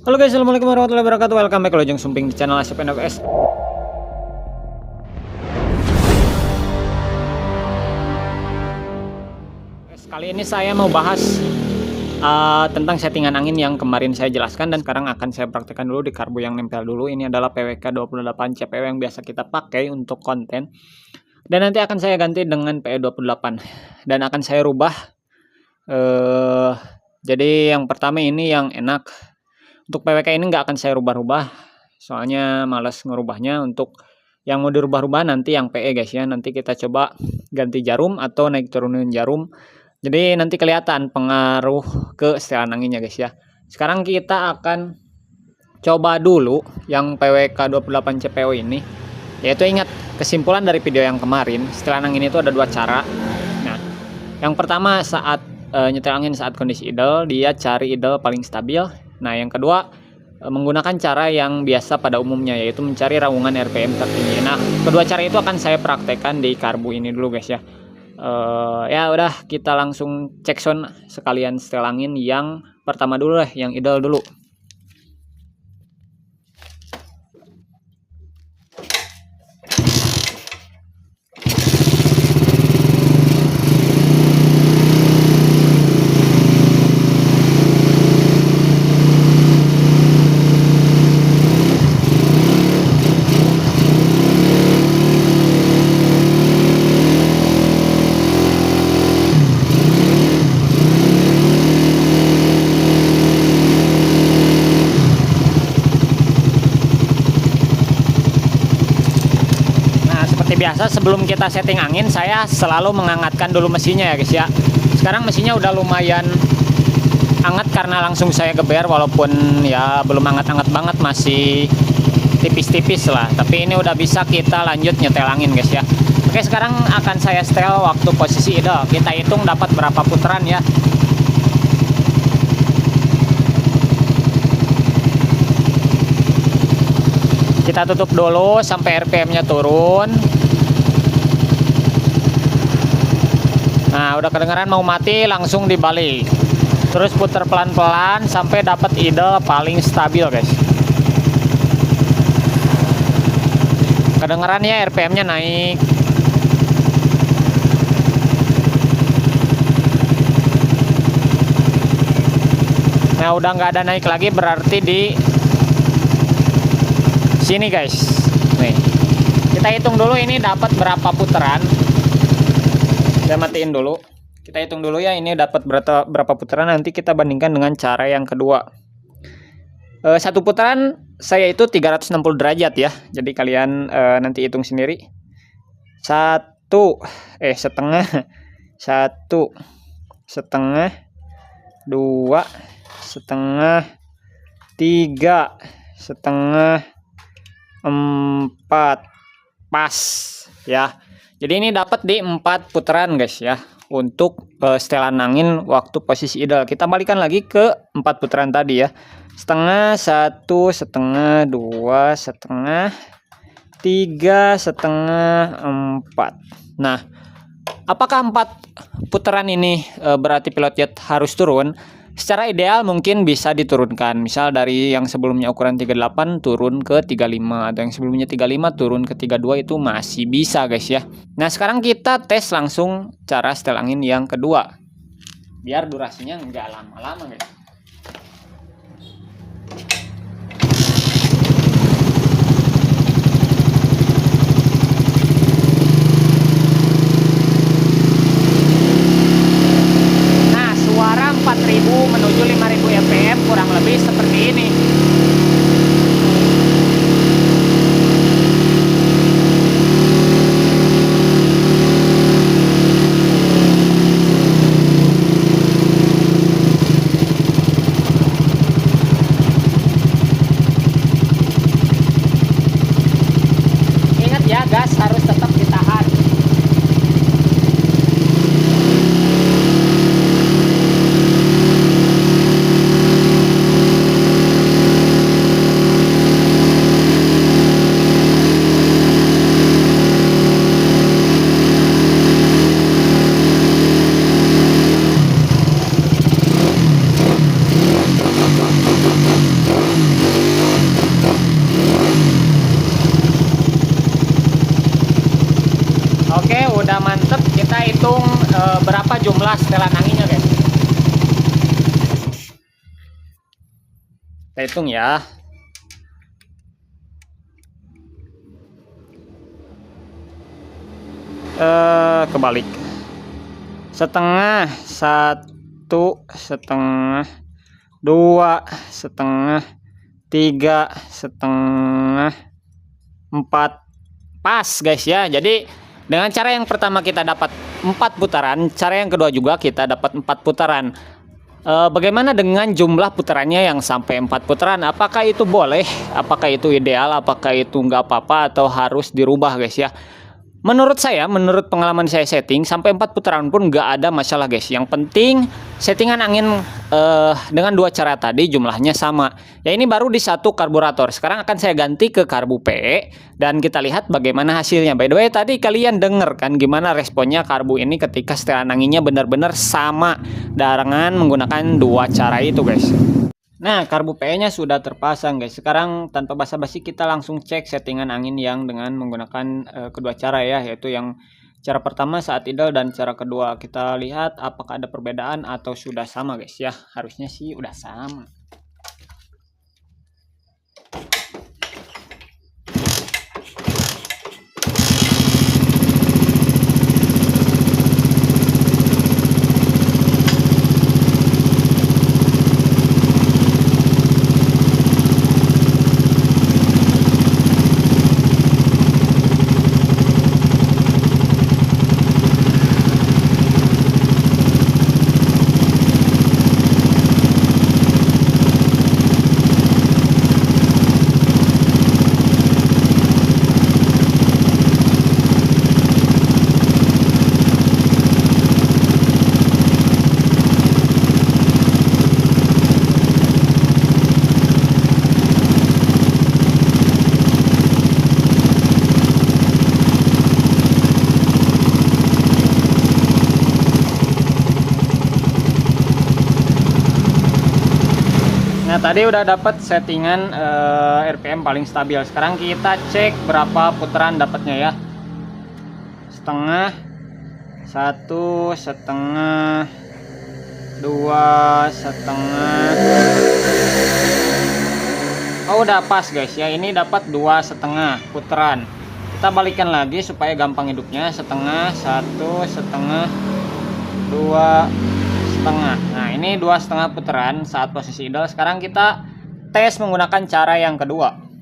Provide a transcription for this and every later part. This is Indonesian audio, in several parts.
Halo guys, assalamualaikum warahmatullahi wabarakatuh. Welcome back ke Lojeng Sumping di channel Asep NFS. Kali ini saya mau bahas tentang settingan angin yang kemarin saya jelaskan dan sekarang akan saya praktekkan dulu di karbu yang nempel dulu. Ini adalah PWK 28 CPW yang biasa kita pakai untuk konten. Dan nanti akan saya ganti dengan PE28 dan akan saya rubah. Jadi yang pertama ini yang enak. Untuk PWK ini nggak akan saya rubah-rubah, soalnya males ngerubahnya. Untuk yang mau dirubah-rubah nanti yang PE guys ya. Nanti kita coba ganti jarum atau naik turunin jarum. Jadi nanti kelihatan pengaruh ke setelan anginnya guys ya. Sekarang kita akan coba dulu yang PWK 28 CPO ini. Yaitu ingat kesimpulan dari video yang kemarin, setelan angin itu ada dua cara. Nah, yang pertama saat nyetel angin saat kondisi idle, dia cari idle paling stabil. Nah, yang kedua menggunakan cara yang biasa pada umumnya, yaitu mencari raungan RPM tertinggi. Nah, kedua cara itu akan saya praktekkan di karbu ini dulu guys ya. Ya udah, kita langsung cek sound sekalian setel angin yang pertama dulu lah, yang idle dulu. Biasa sebelum kita setting angin, saya selalu menghangatkan dulu mesinnya ya guys ya. Sekarang mesinnya udah lumayan hangat karena langsung saya geber, walaupun ya belum hangat-hangat banget, masih tipis-tipis lah. Tapi ini udah bisa kita lanjut nyetel angin guys ya. Oke, sekarang akan saya setel waktu posisi idle. Kita hitung dapat berapa putaran ya. Kita tutup dulu sampai RPM-nya turun. Nah, udah kedengeran mau mati, langsung dibalik. Terus putar pelan-pelan sampai dapat idle paling stabil guys. Kedengeran ya, RPM-nya naik. Nah, udah nggak ada naik lagi, berarti di sini guys. Nih, kita hitung dulu ini dapat berapa putaran. Saya matiin dulu. Kita hitung dulu ya, ini dapat berapa putaran. Nanti kita bandingkan dengan cara yang kedua. Satu putaran saya itu 360 derajat ya. Jadi kalian nanti hitung sendiri. Setengah. 1,5, 2,5, 3,5, 4, pas ya. Jadi ini dapat di 4 putaran guys ya, untuk setelan angin waktu posisi idle. Kita balikan lagi ke 4 putaran tadi ya. Setengah, 1, setengah, 2, setengah, 3, setengah, 4. Nah, apakah 4 putaran ini berarti pilot jet harus turun? Secara ideal mungkin bisa diturunkan. Misal dari yang sebelumnya ukuran 38 turun ke 35, atau yang sebelumnya 35 turun ke 32, itu masih bisa guys ya. Nah, sekarang kita tes langsung cara setel angin yang kedua. Biar durasinya nggak lama-lama guys. Suara 4000 menuju 5000 fpm kurang lebih seperti ini. hitung berapa jumlah setelan anginnya guys. Kita hitung ya. Kebalik. Setengah, 1 setengah, 2 setengah, 3 setengah, 4. Pas guys ya. Jadi dengan cara yang pertama kita dapat 4 putaran, cara yang kedua juga kita dapat 4 putaran. Bagaimana dengan jumlah putarannya yang sampai 4 putaran? Apakah itu boleh? Apakah itu ideal? Apakah itu nggak apa-apa atau harus dirubah guys ya? Menurut saya, menurut pengalaman saya setting, sampai 4 putaran pun nggak ada masalah guys. Yang penting settingan angin dengan 2 cara tadi jumlahnya sama. Ya ini baru di 1 karburator. Sekarang akan saya ganti ke karbu PE dan kita lihat bagaimana hasilnya. By the way, tadi kalian denger kan gimana responnya karbu ini ketika setelan anginnya benar-benar sama dengan menggunakan 2 cara itu guys. Nah, karbu PE-nya sudah terpasang guys. Sekarang tanpa basa-basi kita langsung cek settingan angin yang dengan menggunakan kedua cara ya, yaitu yang cara pertama saat idle dan cara kedua. Kita lihat apakah ada perbedaan atau sudah sama guys ya. Harusnya sih udah sama. Nah tadi udah dapat settingan RPM paling stabil. Sekarang kita cek berapa putaran dapatnya ya. Setengah, 1 setengah, 2 setengah. Oh udah pas guys ya. Ini dapat 2 setengah putaran. Kita balikan lagi supaya gampang hidupnya. Setengah, 1 setengah, 2 setengah. Nah ini 2,5 putaran saat posisi idle. Sekarang kita tes menggunakan cara yang kedua.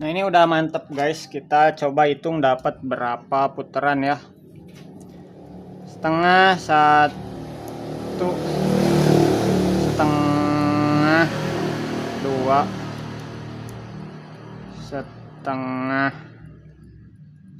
Nah ini udah mantep guys. Kita coba hitung dapat berapa putaran ya. Setengah, 1 setengah, 2 setengah.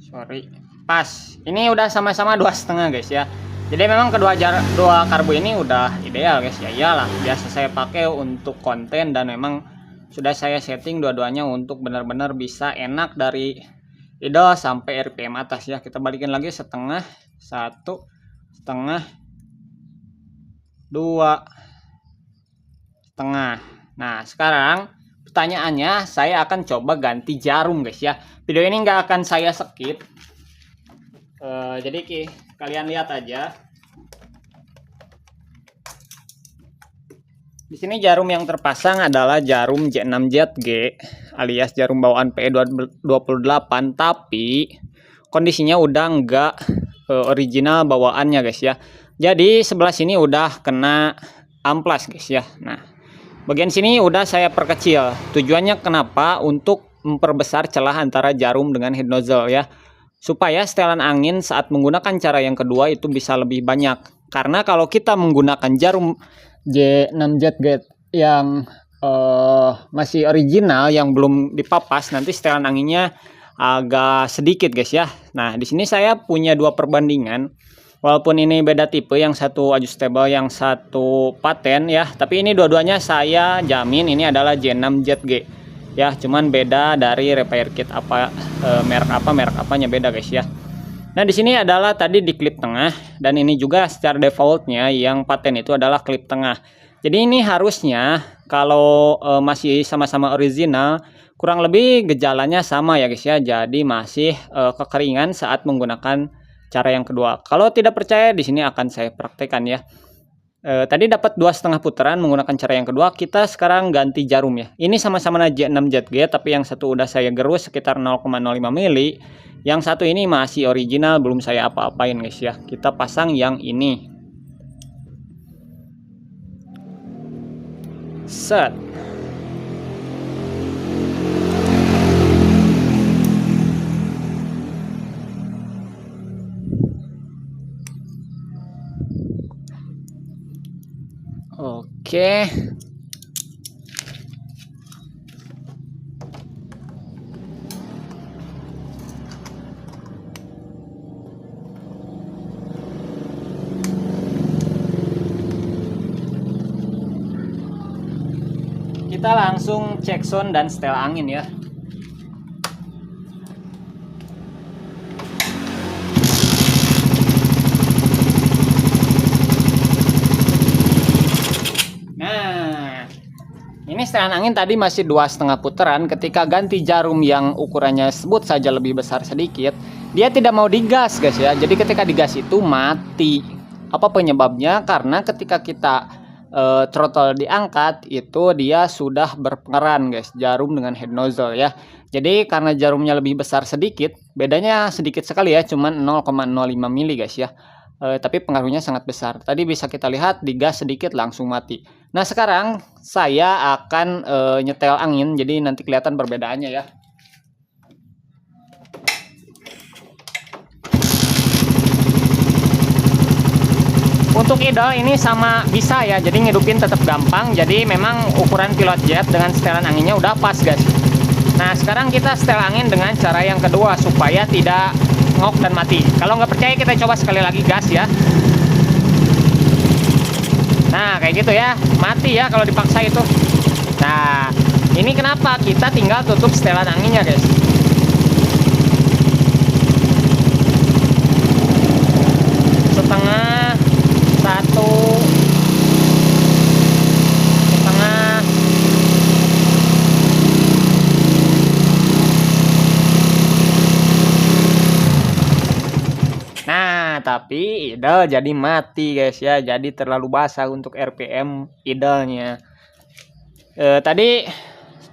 Sorry, pas. Ini udah sama-sama 2,5 guys ya. Jadi memang dua karbu ini udah ideal guys ya. Iyalah, biasa saya pakai untuk konten dan memang sudah saya setting dua-duanya untuk benar-benar bisa enak dari idle sampai RPM atas ya. Kita balikin lagi setengah, 1 setengah, 2 setengah. Nah sekarang pertanyaannya, saya akan coba ganti jarum guys ya. Video ini nggak akan saya skip. Jadi kalian lihat aja. Di sini jarum yang terpasang adalah jarum J6ZG alias jarum bawaan PE28, tapi kondisinya udah enggak original bawaannya guys ya. Jadi sebelah sini udah kena amplas guys ya. Nah, bagian sini udah saya perkecil. Tujuannya kenapa? Untuk memperbesar celah antara jarum dengan head nozzle ya. Supaya setelan angin saat menggunakan cara yang kedua itu bisa lebih banyak. Karena kalau kita menggunakan jarum J6 Jetgate yang masih original, yang belum dipapas, nanti setelan anginnya agak sedikit guys ya. Nah, di sini saya punya dua perbandingan. Walaupun ini beda tipe, yang satu adjustable, yang satu paten ya, tapi ini dua-duanya saya jamin ini adalah J6 ZG ya. Cuman beda dari repair kit apa, merek apanya beda guys ya. Nah, di sini adalah tadi di klip tengah, dan ini juga secara defaultnya yang paten itu adalah klip tengah. Jadi ini harusnya kalau masih sama-sama original, kurang lebih gejalanya sama ya guys ya. Jadi masih kekeringan saat menggunakan cara yang kedua. Kalau tidak percaya, di sini akan saya praktekkan ya. Tadi dapat 2,5 putaran menggunakan cara yang kedua. Kita sekarang ganti jarum ya. Ini sama-sama J6 ZG, tapi yang satu udah saya gerus sekitar 0,05 mili. Yang satu ini masih original, belum saya apa-apain guys ya. Kita pasang yang ini. Set. Oke. Kita langsung cek sound dan setel angin ya. Nah, ini setelan angin tadi masih 2,5 putaran. Ketika ganti jarum yang ukurannya sebut saja lebih besar sedikit, dia tidak mau digas guys ya. Jadi ketika digas itu mati. Apa penyebabnya? Karena ketika kita throttle diangkat, itu dia sudah berpengeran guys, jarum dengan head nozzle ya. Jadi karena jarumnya lebih besar sedikit, bedanya sedikit sekali ya, cuman 0,05 mili guys ya. Tapi pengaruhnya sangat besar. Tadi bisa kita lihat digas sedikit langsung mati. Nah, sekarang saya akan nyetel angin, jadi nanti kelihatan perbedaannya ya. Untuk idle ini sama bisa ya, jadi ngidupin tetap gampang. Jadi memang ukuran pilot jet dengan setelan anginnya udah pas guys. Nah, sekarang kita setel angin dengan cara yang kedua supaya tidak ngok dan mati. Kalau nggak percaya, kita coba sekali lagi gas ya. Nah, kayak gitu ya, mati ya kalau dipaksa itu. Nah, ini kenapa kita tinggal tutup setelan anginnya guys. Setengah, satu, setengah. Nah, tapi idle jadi mati guys ya. Jadi terlalu basah untuk RPM idlenya. Tadi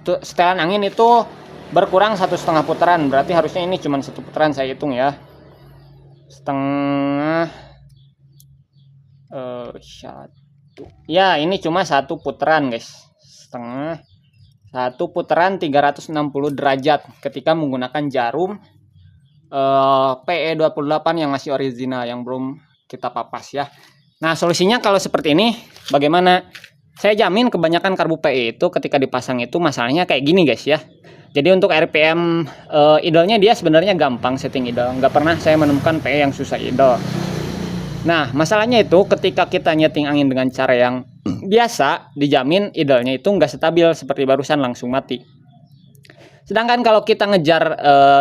setelan angin itu berkurang 1,5 putaran. Berarti harusnya ini cuma 1 putaran, saya hitung ya. Setengah. Satu. Ya, ini cuma 1 putaran guys. Setengah. 1 putaran 360 derajat ketika menggunakan jarum PE28 yang masih original, yang belum kita papas ya. Nah, solusinya kalau seperti ini bagaimana? Saya jamin kebanyakan karbu PE itu ketika dipasang itu masalahnya kayak gini guys ya. Jadi untuk RPM idle-nya dia sebenarnya gampang setting idle. Nggak pernah saya menemukan PE yang susah idle. Nah, masalahnya itu ketika kita nyeting angin dengan cara yang biasa, dijamin idle-nya itu nggak stabil seperti barusan, langsung mati. Sedangkan kalau kita ngejar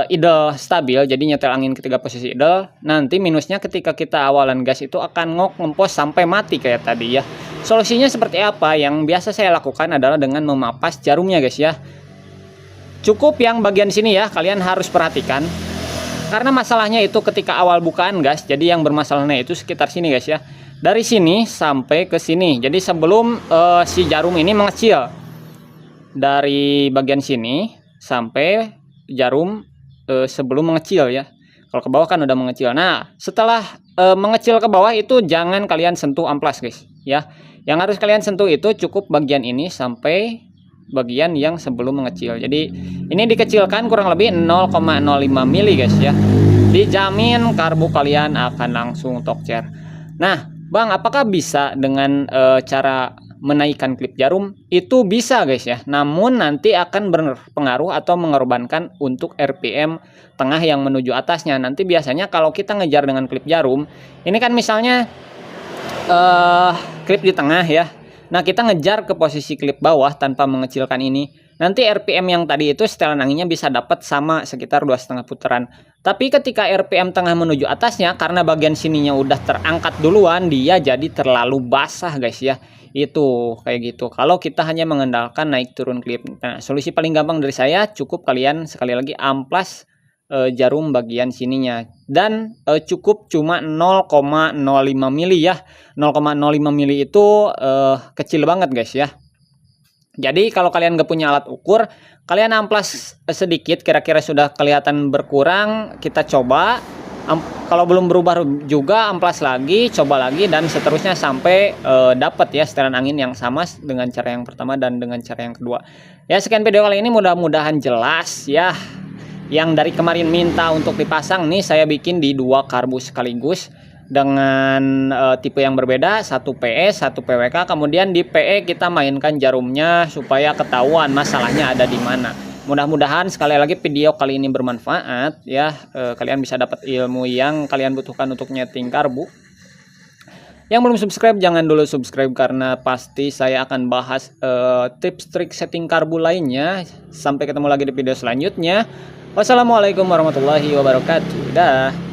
idle stabil, jadi nyetel angin ketika posisi idle, nanti minusnya ketika kita awalan gas itu akan ngok ngempos sampai mati kayak tadi ya. Solusinya seperti apa? Yang biasa saya lakukan adalah dengan memapas jarumnya guys ya. Cukup yang bagian sini ya, kalian harus perhatikan. Karena masalahnya itu ketika awal bukaan gas, jadi yang bermasalahnya itu sekitar sini guys ya. Dari sini sampai ke sini. Jadi sebelum si jarum ini mengecil. Dari bagian sini sampai jarum sebelum mengecil ya. Kalau ke bawah kan udah mengecil. Nah, setelah mengecil ke bawah itu jangan kalian sentuh amplas guys ya. Yang harus kalian sentuh itu cukup bagian ini sampai bagian yang sebelum mengecil. Jadi ini dikecilkan kurang lebih 0,05 mili guys ya. Dijamin karbu kalian akan langsung tokcer. Nah, Bang, apakah bisa dengan cara menaikkan klip jarum? Itu bisa guys ya. Namun nanti akan berpengaruh atau mengorbankan untuk RPM tengah yang menuju atasnya. Nanti biasanya kalau kita ngejar dengan klip jarum, ini kan misalnya klip di tengah ya. Nah, kita ngejar ke posisi klip bawah tanpa mengecilkan ini. Nanti RPM yang tadi itu setelan anginnya bisa dapat sama sekitar 2,5 putaran. Tapi ketika RPM tengah menuju atasnya, karena bagian sininya udah terangkat duluan, dia jadi terlalu basah guys ya. Itu kayak gitu. Kalau kita hanya mengandalkan naik turun klip. Nah, solusi paling gampang dari saya, cukup kalian sekali lagi amplas jarum bagian sininya, dan cukup cuma 0,05 mili ya. 0,05 mili itu kecil banget guys ya. Jadi kalau kalian gak punya alat ukur, kalian amplas sedikit, kira-kira sudah kelihatan berkurang, kita coba. Kalau belum berubah juga, amplas lagi, coba lagi, dan seterusnya sampai dapat ya setelan angin yang sama dengan cara yang pertama dan dengan cara yang kedua. Ya, sekian video kali ini, mudah-mudahan jelas ya. Yang dari kemarin minta untuk dipasang nih, saya bikin di 2 karbu sekaligus dengan tipe yang berbeda, satu PE, satu PWK. Kemudian di PE kita mainkan jarumnya supaya ketahuan masalahnya ada di mana. Mudah-mudahan sekali lagi video kali ini bermanfaat ya. Kalian bisa dapat ilmu yang kalian butuhkan untuk nyeting karbu. Yang belum subscribe, jangan dulu subscribe karena pasti saya akan bahas tips trik setting karbu lainnya. Sampai ketemu lagi di video selanjutnya. Wassalamualaikum warahmatullahi wabarakatuh. Dah.